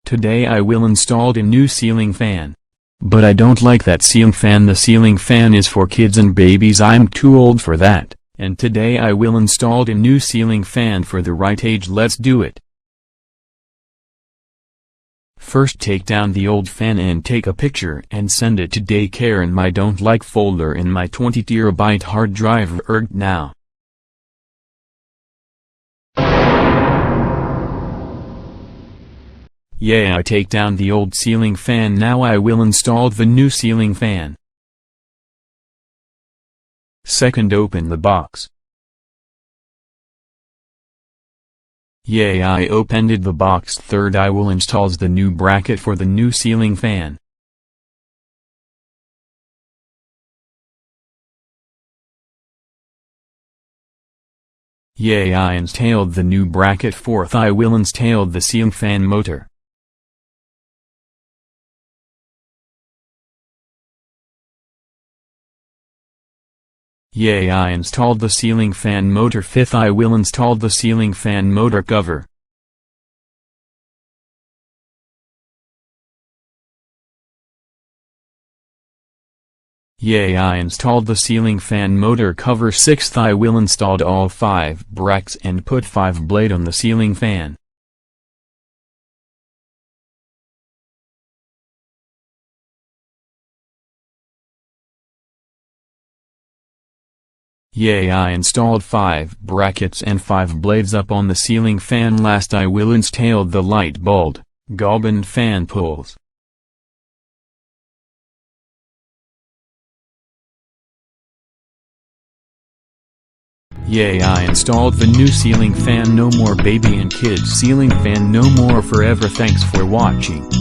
Today I will install a new ceiling fan. But I don't like that ceiling fan. The ceiling fan is for kids and babies. I'm too old for that. And today I will install a new ceiling fan for the right age. Let's do it. First take down the old fan and take a picture and send it to daycare in my don't like folder in my 20 TB hard drive now. Yeah, I take down the old ceiling fan. Now I will install the new ceiling fan. Second, open the box. Yay, I opened the box. Third, I will install the new bracket for the new ceiling fan. Yay, I installed the new bracket. Fourth, I will install the ceiling fan motor. Yay, I installed the ceiling fan motor. Fifth, I will install the ceiling fan motor cover. Yay, I installed the ceiling fan motor cover. Sixth, I will install all 5 brackets and put 5 blade on the ceiling fan. Yay, I installed 5 brackets and 5 blades up on the ceiling fan. Last, I will install the light bulb, and fan poles. Yay, I installed the new ceiling fan. No more baby and kids ceiling fan, no more forever. Thanks for watching.